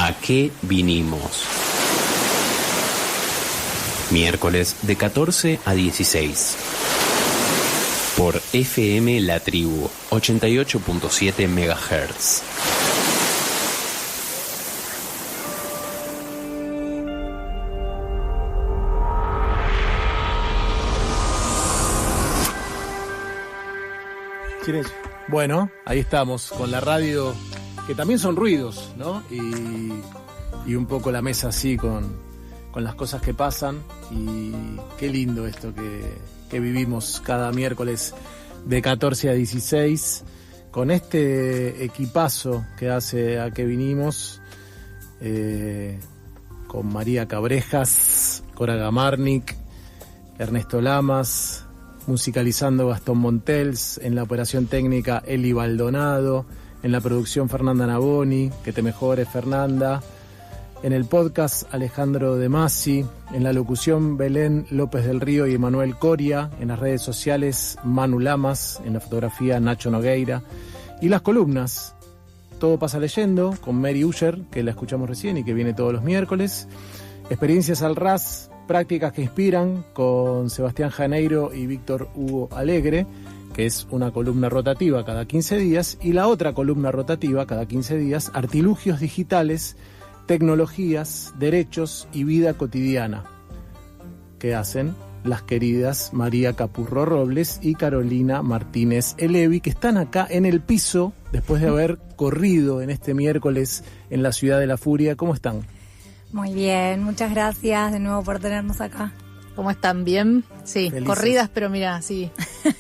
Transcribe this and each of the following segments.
¿A qué vinimos? Miércoles de 14 a 16. Por FM La Tribu, 88.7 MHz. Silencio. Bueno, ahí estamos, con la radio, que también son ruidos, ¿no? Y un poco la mesa así con las cosas que pasan. Y qué lindo esto que vivimos cada miércoles de 14 a 16, con este equipazo que hace A qué vinimos, con María Cabrejas, Cora Gamarnik, Ernesto Lamas, musicalizando Gastón Montels, en la operación técnica Eli Baldonado, en la producción Fernanda Naboni, que te mejores Fernanda, en el podcast Alejandro De Masi, en la locución Belén López del Río y Emanuel Coria, en las redes sociales Manu Lamas, en la fotografía Nacho Nogueira, y las columnas Todo pasa leyendo, con Mary Usher, que la escuchamos recién y que viene todos los miércoles, Experiencias al Ras, Prácticas que Inspiran, con Sebastián Janeiro y Víctor Hugo Alegre, que es una columna rotativa cada 15 días, y la otra columna rotativa cada 15 días, Artilugios Digitales, Tecnologías, Derechos y Vida Cotidiana, que hacen las queridas María Capurro Robles y Carolina Martínez Elevi, que están acá en el piso después de haber corrido en este miércoles en la Ciudad de la Furia. ¿Cómo están? Muy bien, muchas gracias de nuevo por tenernos acá. ¿Cómo están? ¿Bien? Sí, felices. Corridas, pero mira, sí.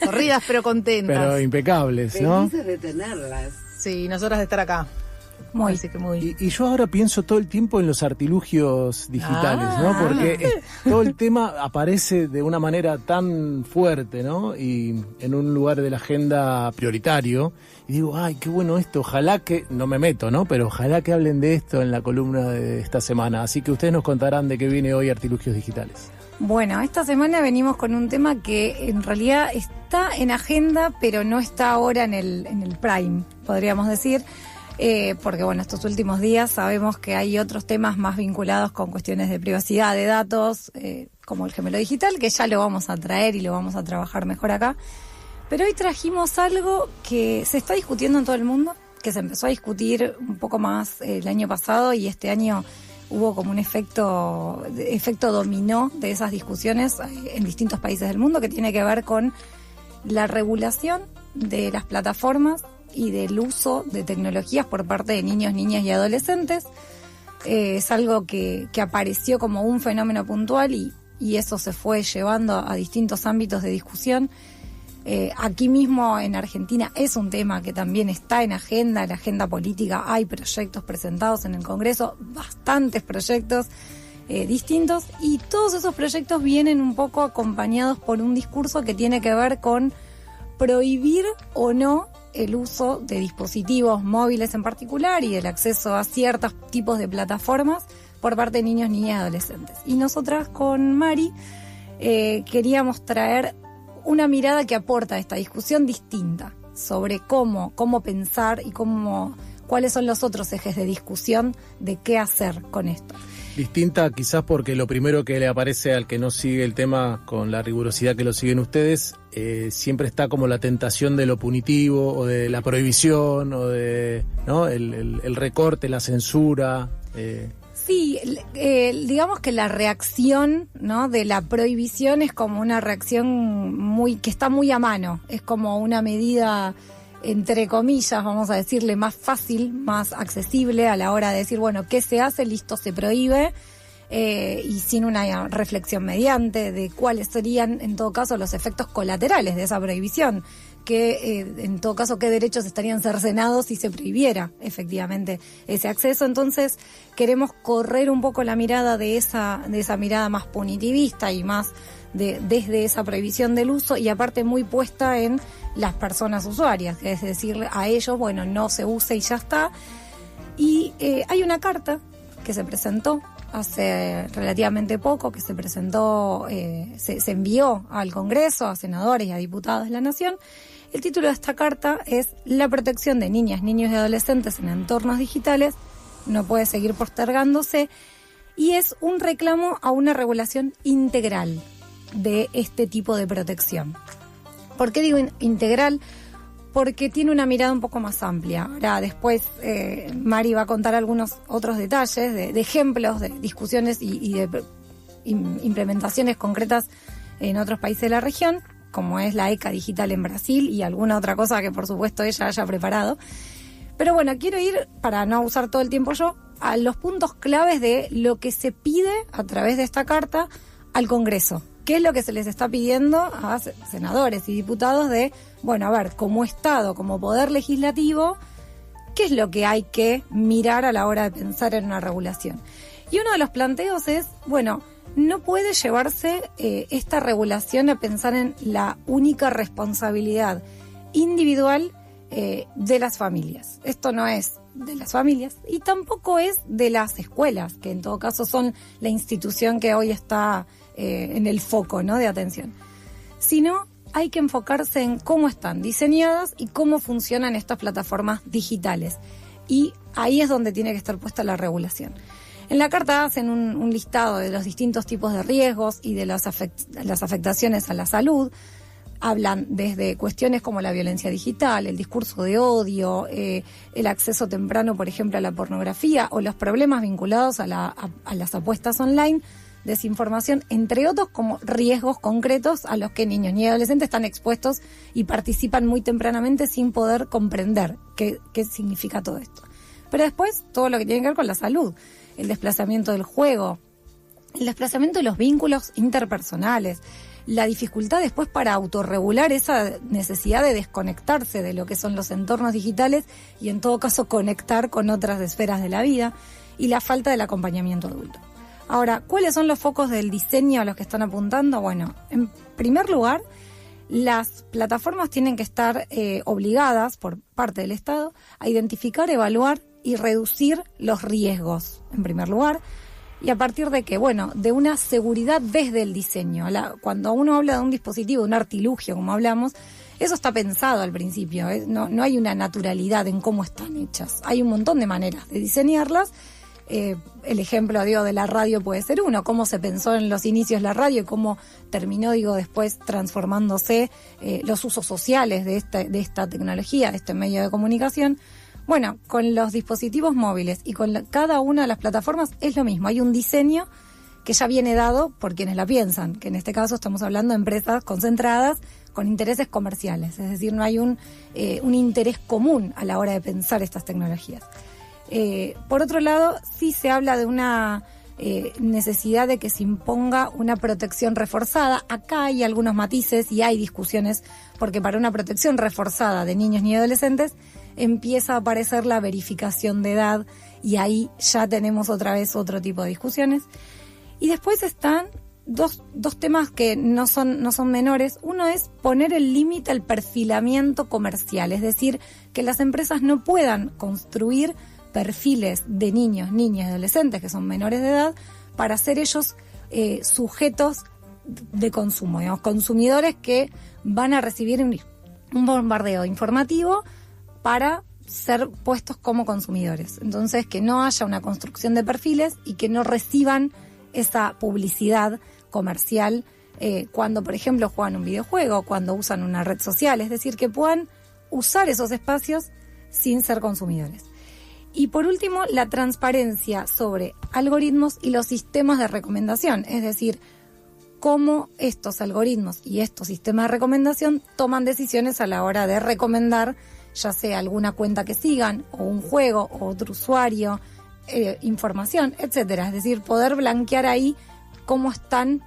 Corridas, pero contentas. Pero impecables, ¿no? Felices de tenerlas. Sí, nosotras de estar acá. Muy. Así que muy. Y yo ahora pienso todo el tiempo en los artilugios digitales, ¿no? Porque todo el tema aparece de una manera tan fuerte, ¿no? Y en un lugar de la agenda prioritario. Y digo, ay, qué bueno esto, ojalá que, no me meto, ¿no? Pero ojalá que hablen de esto en la columna de esta semana. Así que ustedes nos contarán de qué viene hoy Artilugios Digitales. Bueno, esta semana venimos con un tema que en realidad está en agenda, pero no está ahora en el prime, podríamos decir. Porque bueno, estos últimos días sabemos que hay otros temas más vinculados con cuestiones de privacidad de datos, como el gemelo digital, que ya lo vamos a traer y lo vamos a trabajar mejor acá. Pero hoy trajimos algo que se está discutiendo en todo el mundo, que se empezó a discutir un poco más el año pasado, y este año hubo como un efecto dominó de esas discusiones en distintos países del mundo, que tiene que ver con la regulación de las plataformas y del uso de tecnologías por parte de niños, niñas y adolescentes. Es algo que apareció como un fenómeno puntual y eso se fue llevando a distintos ámbitos de discusión. Aquí mismo en Argentina es un tema que también está en la agenda política. Hay proyectos presentados en el Congreso, bastantes proyectos distintos, y todos esos proyectos vienen un poco acompañados por un discurso que tiene que ver con prohibir o no el uso de dispositivos móviles en particular y el acceso a ciertos tipos de plataformas por parte de niños, niñas y adolescentes. Y nosotras con Mari queríamos traer una mirada que aporta a esta discusión distinta sobre cómo pensar y cuáles son los otros ejes de discusión de qué hacer con esto. Distinta quizás porque lo primero que le aparece al que no sigue el tema con la rigurosidad que lo siguen ustedes, siempre está como la tentación de lo punitivo o de la prohibición o de, ¿no? el recorte, la censura. Sí, digamos que la reacción, ¿no?, de la prohibición es como una reacción que está muy a mano, es como una medida, entre comillas, vamos a decirle, más fácil, más accesible a la hora de decir, bueno, ¿qué se hace? Listo, se prohíbe, y sin una reflexión mediante de cuáles serían, en todo caso, los efectos colaterales de esa prohibición, que en todo caso qué derechos estarían cercenados si se prohibiera efectivamente ese acceso. Entonces queremos correr un poco la mirada de esa mirada más punitivista y más desde esa prohibición del uso, y aparte muy puesta en las personas usuarias, es decir, a ellos, bueno, no se use y ya está. Y hay una carta que se presentó hace relativamente poco, que se presentó, se envió al Congreso, a senadores y a diputados de la Nación. El título de esta carta es La protección de niñas, niños y adolescentes en entornos digitales no puede seguir postergándose, y es un reclamo a una regulación integral de este tipo de protección. ¿Por qué digo integral? Porque tiene una mirada un poco más amplia. Ahora después Mari va a contar algunos otros detalles de ejemplos, de discusiones y de implementaciones concretas en otros países de la región, como es la ECA digital en Brasil y alguna otra cosa que por supuesto ella haya preparado. Pero bueno, quiero ir, para no usar todo el tiempo yo, a los puntos claves de lo que se pide a través de esta carta al Congreso. ¿Qué es lo que se les está pidiendo a senadores y diputados de, bueno, a ver, como Estado, como poder legislativo, qué es lo que hay que mirar a la hora de pensar en una regulación? Y uno de los planteos es, bueno, no puede llevarse esta regulación a pensar en la única responsabilidad individual de las familias. Esto no es de las familias y tampoco es de las escuelas, que en todo caso son la institución que hoy está en el foco, ¿no?, de atención. Sino hay que enfocarse en cómo están diseñadas y cómo funcionan estas plataformas digitales. Y ahí es donde tiene que estar puesta la regulación. En la carta hacen un listado de los distintos tipos de riesgos y de las afectaciones a la salud. Hablan desde cuestiones como la violencia digital, el discurso de odio, el acceso temprano, por ejemplo, a la pornografía, o los problemas vinculados a las apuestas online, desinformación, entre otros, como riesgos concretos a los que niños y adolescentes están expuestos y participan muy tempranamente sin poder comprender qué significa todo esto. Pero después, todo lo que tiene que ver con la salud, el desplazamiento del juego, el desplazamiento de los vínculos interpersonales, la dificultad después para autorregular esa necesidad de desconectarse de lo que son los entornos digitales y en todo caso conectar con otras esferas de la vida, y la falta del acompañamiento adulto. Ahora, ¿cuáles son los focos del diseño a los que están apuntando? Bueno, en primer lugar, las plataformas tienen que estar obligadas por parte del Estado a identificar, evaluar y reducir los riesgos, en primer lugar. ¿Y a partir de qué? Bueno, de una seguridad desde el diseño. Cuando uno habla de un dispositivo, de un artilugio, como hablamos, eso está pensado al principio. No hay una naturalidad en cómo están hechas. Hay un montón de maneras de diseñarlas. El ejemplo, de la radio puede ser uno. Cómo se pensó en los inicios la radio y cómo terminó, después transformándose los usos sociales de esta tecnología, de este medio de comunicación. Bueno, con los dispositivos móviles y con cada una de las plataformas es lo mismo. Hay un diseño que ya viene dado por quienes la piensan, que en este caso estamos hablando de empresas concentradas con intereses comerciales. Es decir, no hay un interés común a la hora de pensar estas tecnologías. Por otro lado, sí se habla de una necesidad de que se imponga una protección reforzada. Acá hay algunos matices y hay discusiones, porque para una protección reforzada de niños y adolescentes empieza a aparecer la verificación de edad, y ahí ya tenemos otra vez otro tipo de discusiones. Y después están dos temas que no son menores. Uno es poner el límite al perfilamiento comercial, es decir, que las empresas no puedan construir perfiles de niños, niñas y adolescentes que son menores de edad para ser ellos sujetos de consumo, consumidores que van a recibir un bombardeo informativo para ser puestos como consumidores. Entonces, que no haya una construcción de perfiles y que no reciban esa publicidad comercial cuando, por ejemplo, juegan un videojuego, cuando usan una red social. Es decir, que puedan usar esos espacios sin ser consumidores. Y por último, la transparencia sobre algoritmos y los sistemas de recomendación. Es decir, cómo estos algoritmos y estos sistemas de recomendación toman decisiones a la hora de recomendar, ya sea alguna cuenta que sigan, o un juego, o otro usuario, información, etcétera. Es decir, poder blanquear ahí cómo están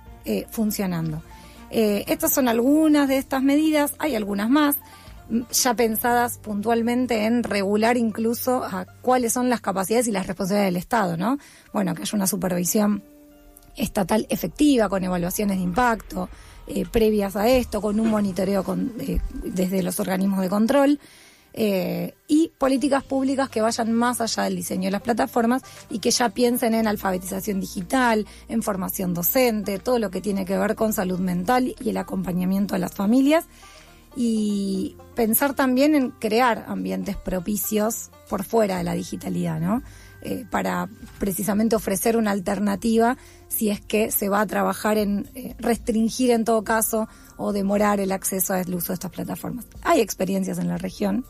funcionando. Estas son algunas de estas medidas, hay algunas más, ya pensadas puntualmente en regular incluso a cuáles son las capacidades y las responsabilidades del Estado, ¿no? Bueno, que haya una supervisión estatal efectiva, con evaluaciones de impacto previas a esto, con un monitoreo desde los organismos de control, y políticas públicas que vayan más allá del diseño de las plataformas y que ya piensen en alfabetización digital, en formación docente, todo lo que tiene que ver con salud mental y el acompañamiento a las familias, y pensar también en crear ambientes propicios por fuera de la digitalidad, ¿no? Para precisamente ofrecer una alternativa si es que se va a trabajar en restringir en todo caso o demorar el acceso al uso de estas plataformas. Hay experiencias en la región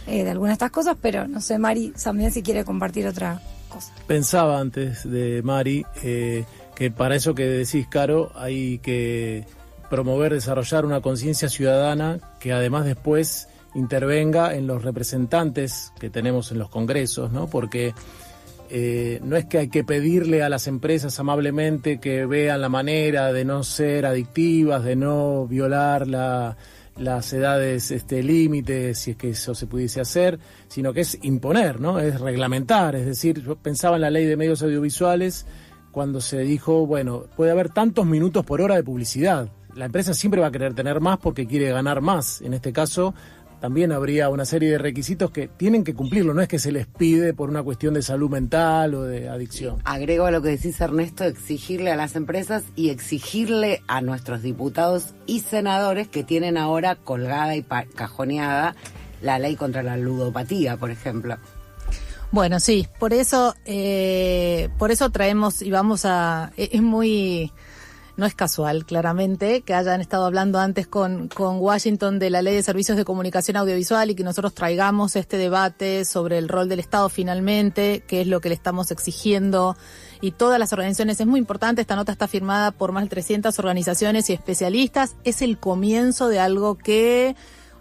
de algunas de estas cosas, pero no sé, Mari, también si quiere compartir otra cosa. Pensaba antes de Mari que para eso que decís, Caro, hay que promover, desarrollar una conciencia ciudadana que además después intervenga en los representantes que tenemos en los congresos, ¿no? Porque no es que hay que pedirle a las empresas amablemente que vean la manera de no ser adictivas, de no violar las edades límites, si es que eso se pudiese hacer, sino que es imponer, ¿no? Es reglamentar. Es decir, yo pensaba en la ley de medios audiovisuales cuando se dijo, bueno, puede haber tantos minutos por hora de publicidad. La empresa siempre va a querer tener más porque quiere ganar más. En este caso, también habría una serie de requisitos que tienen que cumplirlo, no es que se les pide por una cuestión de salud mental o de adicción. Agrego a lo que decís, Ernesto, exigirle a las empresas y exigirle a nuestros diputados y senadores que tienen ahora colgada y cajoneada la ley contra la ludopatía, por ejemplo. Bueno, sí, por eso traemos y vamos a... Es muy... No es casual, claramente, que hayan estado hablando antes con Washington de la Ley de Servicios de Comunicación Audiovisual y que nosotros traigamos este debate sobre el rol del Estado finalmente, que es lo que le estamos exigiendo, y todas las organizaciones. Es muy importante, esta nota está firmada por más de 300 organizaciones y especialistas. Es el comienzo de algo que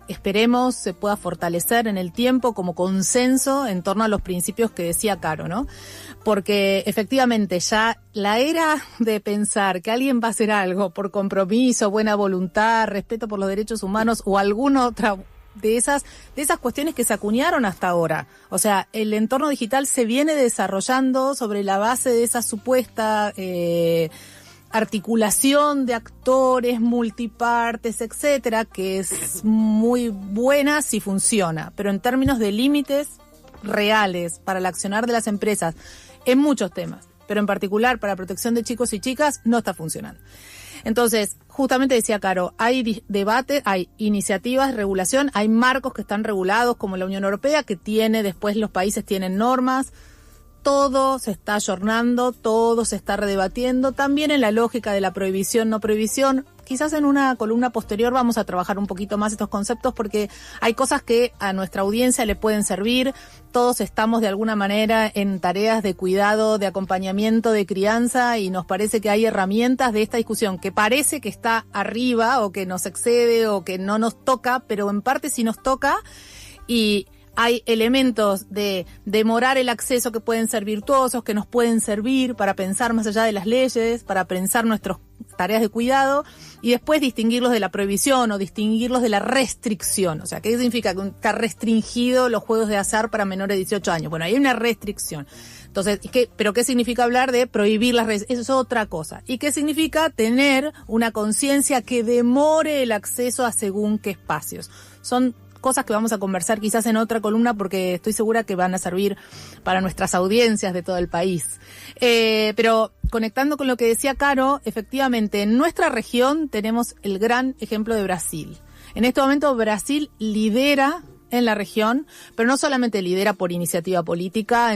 esperemos se pueda fortalecer en el tiempo como consenso en torno a los principios que decía Caro, ¿no? Porque efectivamente ya la era de pensar que alguien va a hacer algo por compromiso, buena voluntad, respeto por los derechos humanos o alguna otra de esas cuestiones que se acuñaron hasta ahora. O sea, el entorno digital se viene desarrollando sobre la base de esa supuesta articulación de actores, multipartes, etcétera, que es muy buena si funciona, pero en términos de límites reales para el accionar de las empresas en muchos temas, pero en particular para protección de chicos y chicas, no está funcionando. Entonces, justamente decía Caro, hay debate, hay iniciativas de regulación, hay marcos que están regulados como la Unión Europea, que tiene, después los países tienen normas. Todo se está ayornando, todo se está redebatiendo, también en la lógica de la prohibición, no prohibición. Quizás en una columna posterior vamos a trabajar un poquito más estos conceptos porque hay cosas que a nuestra audiencia le pueden servir. Todos estamos de alguna manera en tareas de cuidado, de acompañamiento, de crianza y nos parece que hay herramientas de esta discusión que parece que está arriba o que nos excede o que no nos toca, pero en parte sí nos toca y hay elementos de demorar el acceso que pueden ser virtuosos, que nos pueden servir para pensar más allá de las leyes, para pensar nuestras tareas de cuidado y después distinguirlos de la prohibición o distinguirlos de la restricción. O sea, ¿qué significa que está restringido los juegos de azar para menores de 18 años? Bueno, hay una restricción. Entonces, ¿pero qué significa hablar de prohibir las redes? Eso es otra cosa. ¿Y qué significa tener una conciencia que demore el acceso a según qué espacios? Son cosas que vamos a conversar quizás en otra columna porque estoy segura que van a servir para nuestras audiencias de todo el país. Pero conectando con lo que decía Caro, efectivamente en nuestra región tenemos el gran ejemplo de Brasil. En este momento Brasil lidera en la región, pero no solamente lidera por iniciativa política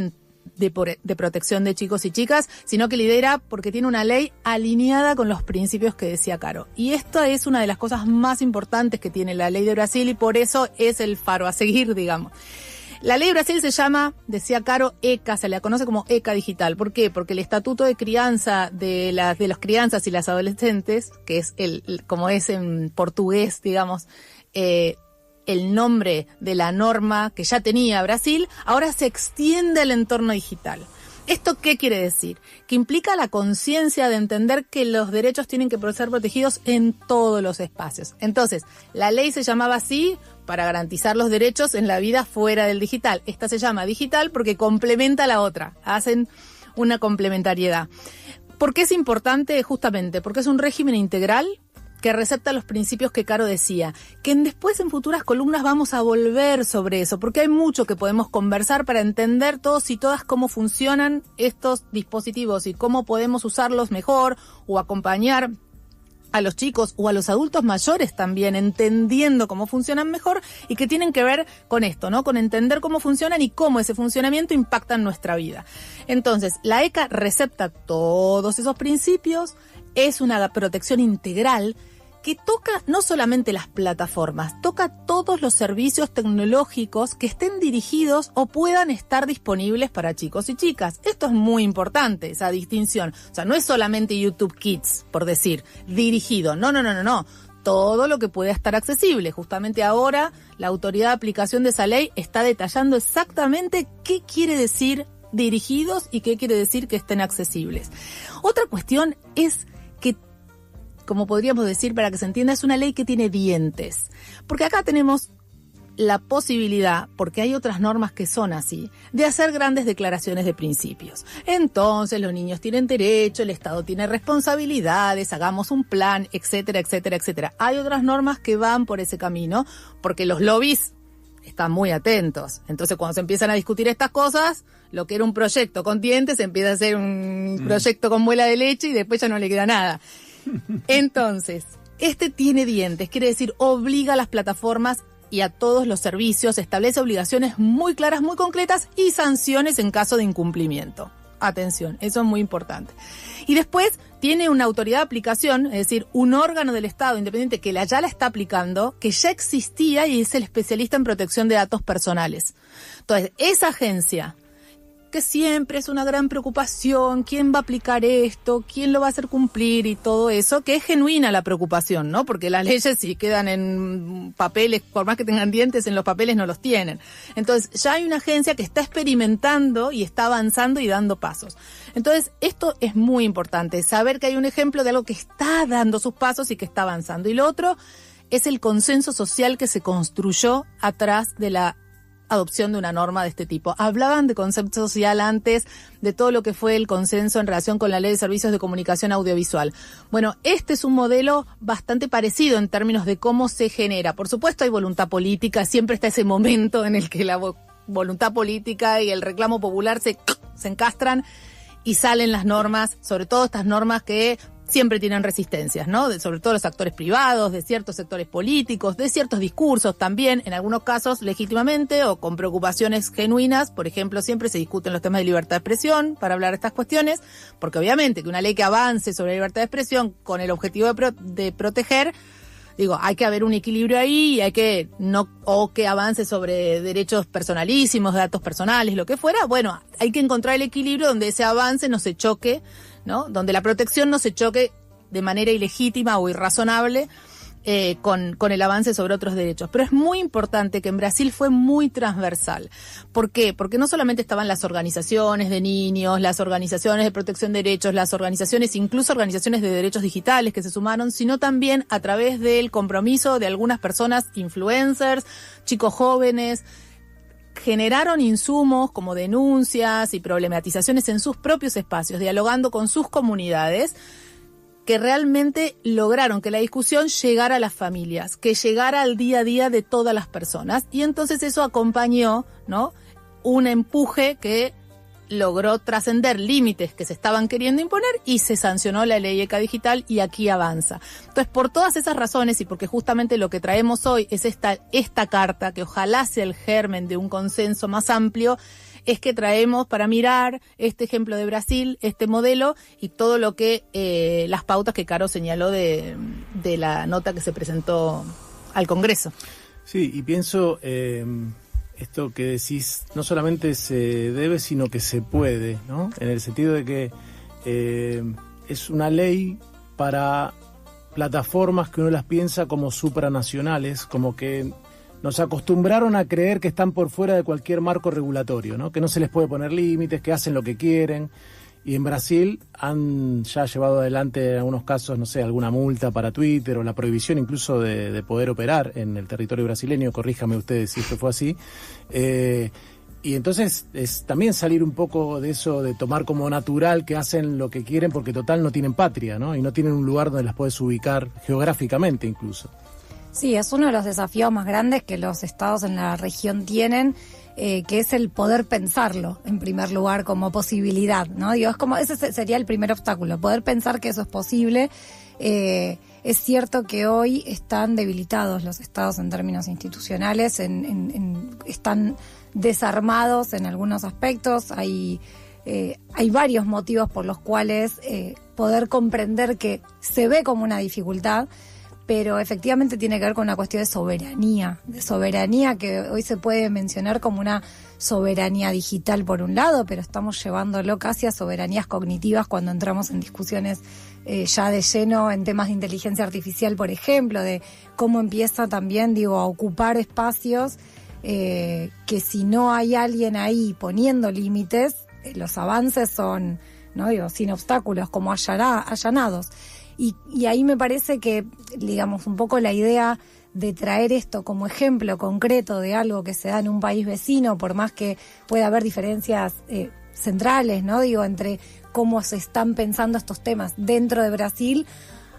de protección de chicos y chicas, sino que lidera porque tiene una ley alineada con los principios que decía Caro. Y esta es una de las cosas más importantes que tiene la ley de Brasil y por eso es el faro a seguir, digamos. La ley de Brasil se llama, decía Caro, ECA, se la conoce como ECA digital. ¿Por qué? Porque el estatuto de crianza de las crianzas y las adolescentes, que es como es en portugués, digamos, el nombre de la norma que ya tenía Brasil, ahora se extiende al entorno digital. ¿Esto qué quiere decir? Que implica la conciencia de entender que los derechos tienen que ser protegidos en todos los espacios. Entonces, la ley se llamaba así para garantizar los derechos en la vida fuera del digital. Esta se llama digital porque complementa a la otra, hacen una complementariedad. ¿Por qué es importante? Justamente porque es un régimen integral que recepta los principios que Caro decía, que después en futuras columnas vamos a volver sobre eso, porque hay mucho que podemos conversar para entender todos y todas cómo funcionan estos dispositivos y cómo podemos usarlos mejor o acompañar a los chicos o a los adultos mayores también, entendiendo cómo funcionan mejor y que tienen que ver con esto, ¿no? Con entender cómo funcionan y cómo ese funcionamiento impacta en nuestra vida. Entonces, la ECA recepta todos esos principios, es una protección integral que toca no solamente las plataformas, toca todos los servicios tecnológicos que estén dirigidos o puedan estar disponibles para chicos y chicas. Esto es muy importante, esa distinción. O sea, no es solamente YouTube Kids, por decir, dirigido. No. Todo lo que pueda estar accesible. Justamente ahora, la autoridad de aplicación de esa ley está detallando exactamente qué quiere decir dirigidos y qué quiere decir que estén accesibles. Otra cuestión es que, como podríamos decir, para que se entienda, es una ley que tiene dientes. Porque acá tenemos la posibilidad, porque hay otras normas que son así, de hacer grandes declaraciones de principios. Entonces, los niños tienen derecho, el Estado tiene responsabilidades, hagamos un plan, etcétera, etcétera, etcétera. Hay otras normas que van por ese camino, porque los lobbies están muy atentos. Entonces, cuando se empiezan a discutir estas cosas, lo que era un proyecto con dientes empieza a ser un proyecto con muela de leche y después ya no le queda nada. Entonces, este tiene dientes, quiere decir, obliga a las plataformas y a todos los servicios, establece obligaciones muy claras, muy concretas y sanciones en caso de incumplimiento. Atención, eso es muy importante. Y después tiene una autoridad de aplicación, es decir, un órgano del Estado independiente que ya la está aplicando, que ya existía y es el especialista en protección de datos personales. Entonces, esa agencia, que siempre es una gran preocupación, quién va a aplicar esto, quién lo va a hacer cumplir y todo eso, que es genuina la preocupación, ¿no? Porque las leyes si quedan en papeles, por más que tengan dientes, en los papeles no los tienen. Entonces ya hay una agencia que está experimentando y está avanzando y dando pasos. Entonces esto es muy importante, saber que hay un ejemplo de algo que está dando sus pasos y que está avanzando. Y lo otro es el consenso social que se construyó atrás de la adopción de una norma de este tipo. Hablaban de concepto social antes, de todo lo que fue el consenso en relación con la Ley de Servicios de Comunicación Audiovisual. Bueno, este es un modelo bastante parecido en términos de cómo se genera. Por supuesto hay voluntad política, siempre está ese momento en el que la voluntad política y el reclamo popular se encastran y salen las normas, sobre todo estas normas que siempre tienen resistencias, ¿no? Sobre todo los actores privados, de ciertos sectores políticos, de ciertos discursos también, en algunos casos legítimamente o con preocupaciones genuinas. Por ejemplo, siempre se discuten los temas de libertad de expresión para hablar de estas cuestiones, porque obviamente que una ley que avance sobre la libertad de expresión con el objetivo de proteger, digo, hay que haber un equilibrio ahí y hay que o que avance sobre derechos personalísimos, datos personales, lo que fuera. Bueno, hay que encontrar el equilibrio donde ese avance no se choque, ¿no? Donde la protección no se choque de manera ilegítima o irrazonable con el avance sobre otros derechos. Pero es muy importante que en Brasil fue muy transversal. ¿Por qué? Porque no solamente estaban las organizaciones de niños, las organizaciones de protección de derechos, las organizaciones, incluso organizaciones de derechos digitales que se sumaron, sino también a través del compromiso de algunas personas, influencers, chicos jóvenes, generaron insumos como denuncias y problematizaciones en sus propios espacios, dialogando con sus comunidades, que realmente lograron que la discusión llegara a las familias, que llegara al día a día de todas las personas. Y entonces eso acompañó, ¿no?, un empuje que logró trascender límites que se estaban queriendo imponer y se sancionó la ley ECA digital y aquí avanza. Entonces, por todas esas razones y porque justamente lo que traemos hoy es esta carta, que ojalá sea el germen de un consenso más amplio, es que traemos para mirar este ejemplo de Brasil, este modelo y todo lo que las pautas que Caro señaló de la nota que se presentó al Congreso. Sí, y pienso esto que decís, no solamente se debe, sino que se puede, ¿no? En el sentido de que es una ley para plataformas que uno las piensa como supranacionales, como que nos acostumbraron a creer que están por fuera de cualquier marco regulatorio, ¿no? Que no se les puede poner límites, que hacen lo que quieren. Y en Brasil han ya llevado adelante en algunos casos, no sé, alguna multa para Twitter o la prohibición incluso de poder operar en el territorio brasileño, corríjame ustedes si esto fue así. Y entonces es también salir un poco de eso, de tomar como natural que hacen lo que quieren porque total no tienen patria, ¿no? Y no tienen un lugar donde las puedes ubicar geográficamente incluso. Sí, es uno de los desafíos más grandes que los estados en la región tienen, que es el poder pensarlo, en primer lugar, como posibilidad, ¿no? Digo, es como, ese sería el primer obstáculo, poder pensar que eso es posible. Es cierto que hoy están debilitados los estados en términos institucionales, están desarmados en algunos aspectos. Hay varios motivos por los cuales poder comprender que se ve como una dificultad, pero efectivamente tiene que ver con una cuestión de soberanía que hoy se puede mencionar como una soberanía digital por un lado, pero estamos llevándolo casi a soberanías cognitivas cuando entramos en discusiones ya de lleno en temas de inteligencia artificial, por ejemplo, de cómo empieza también, a ocupar espacios que si no hay alguien ahí poniendo límites, los avances son, sin obstáculos, como allanados. Y ahí me parece que, digamos, un poco la idea de traer esto como ejemplo concreto de algo que se da en un país vecino, por más que pueda haber diferencias centrales, entre cómo se están pensando estos temas dentro de Brasil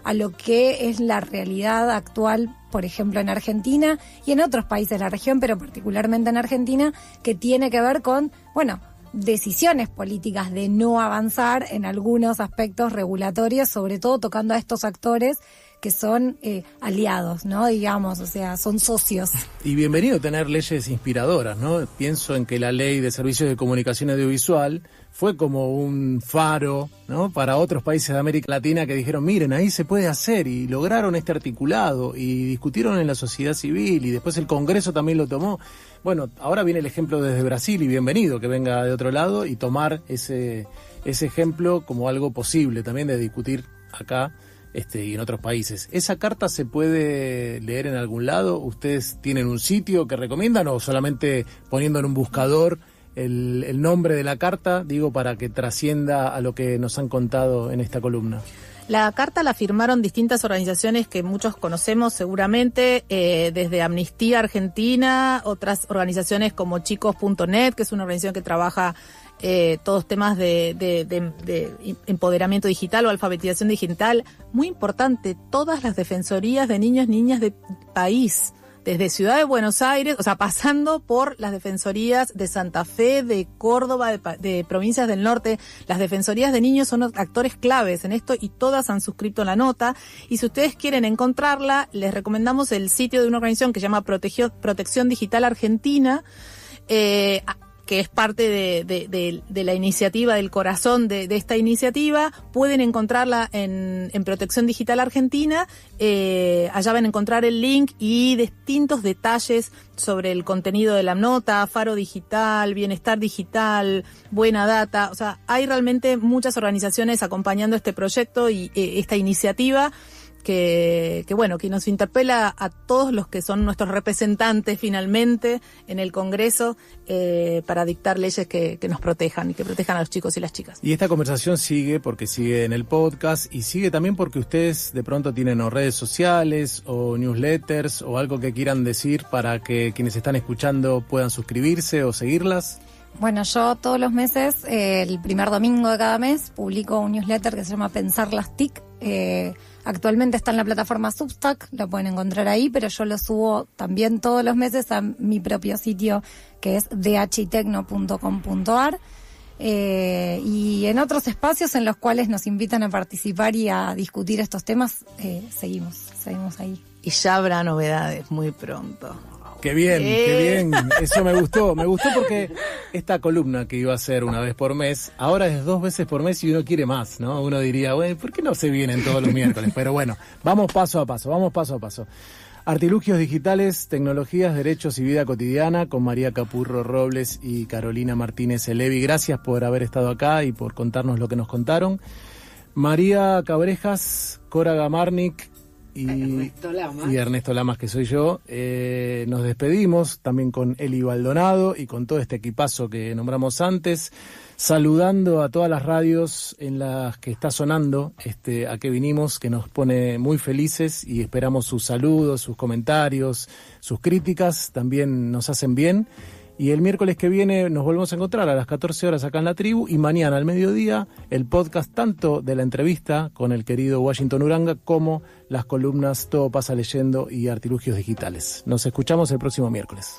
a lo que es la realidad actual, por ejemplo, en Argentina y en otros países de la región, pero particularmente en Argentina, que tiene que ver con, decisiones políticas de no avanzar en algunos aspectos regulatorios, sobre todo tocando a estos actores que son aliados, son socios. Y bienvenido tener leyes inspiradoras, ¿no? Pienso en que la ley de servicios de comunicación audiovisual fue como un faro, ¿no?, para otros países de América Latina que dijeron, miren, ahí se puede hacer, y lograron este articulado y discutieron en la sociedad civil y después el Congreso también lo tomó. Bueno, ahora viene el ejemplo desde Brasil y bienvenido que venga de otro lado y tomar ese ejemplo como algo posible también de discutir acá y en otros países. ¿Esa carta se puede leer en algún lado? ¿Ustedes tienen un sitio que recomiendan o solamente poniendo en un buscador el nombre de la carta, para que trascienda a lo que nos han contado en esta columna? La carta la firmaron distintas organizaciones que muchos conocemos seguramente, desde Amnistía Argentina, otras organizaciones como Chicos.net, que es una organización que trabaja todos temas de empoderamiento digital o alfabetización digital. Muy importante, todas las defensorías de niños y niñas del país, desde Ciudad de Buenos Aires, pasando por las defensorías de Santa Fe, de Córdoba, de provincias del norte. Las defensorías de niños son actores claves en esto y todas han suscrito la nota. Y si ustedes quieren encontrarla, les recomendamos el sitio de una organización que se llama Protección Digital Argentina, que es parte de la iniciativa, del corazón de esta iniciativa. Pueden encontrarla en Protección Digital Argentina. Allá van a encontrar el link y distintos detalles sobre el contenido de la nota, Faro Digital, Bienestar Digital, Buena Data. Hay realmente muchas organizaciones acompañando este proyecto y esta iniciativa que nos interpela a todos los que son nuestros representantes finalmente en el Congreso, para dictar leyes que nos protejan y que protejan a los chicos y las chicas. Y esta conversación sigue porque sigue en el podcast y sigue también porque ustedes de pronto tienen o redes sociales o newsletters o algo que quieran decir para que quienes están escuchando puedan suscribirse o seguirlas. Bueno, yo todos los meses, el primer domingo de cada mes, publico un newsletter que se llama Pensar las TIC. Actualmente está en la plataforma Substack, lo pueden encontrar ahí, pero yo lo subo también todos los meses a mi propio sitio, que es dhitecno.com.ar, y en otros espacios en los cuales nos invitan a participar y a discutir estos temas, seguimos ahí. Y ya habrá novedades muy pronto. Qué bien, eso me gustó porque esta columna que iba a ser una vez por mes, ahora es 2 veces por mes y uno quiere más, ¿no? Uno diría, bueno, ¿por qué no se vienen todos los miércoles? Pero bueno, vamos paso a paso. Artilugios digitales, tecnologías, derechos y vida cotidiana, con María Capurro Robles y Carolina Martínez Elevi. Gracias por haber estado acá y por contarnos lo que nos contaron. María Cabrejas, Cora Gamarnik y Ernesto Lamas, que soy yo. Nos despedimos también con Eli Baldonado y con todo este equipazo que nombramos antes, saludando a todas las radios en las que está sonando A Qué Vinimos, que nos pone muy felices y esperamos sus saludos, sus comentarios, sus críticas, también nos hacen bien. Y el miércoles que viene nos volvemos a encontrar a las 14 horas acá en La Tribu, y mañana al mediodía el podcast tanto de la entrevista con el querido Washington Uranga como las columnas Todo Pasa Leyendo y Artilugios Digitales. Nos escuchamos el próximo miércoles.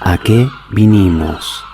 ¿A qué vinimos?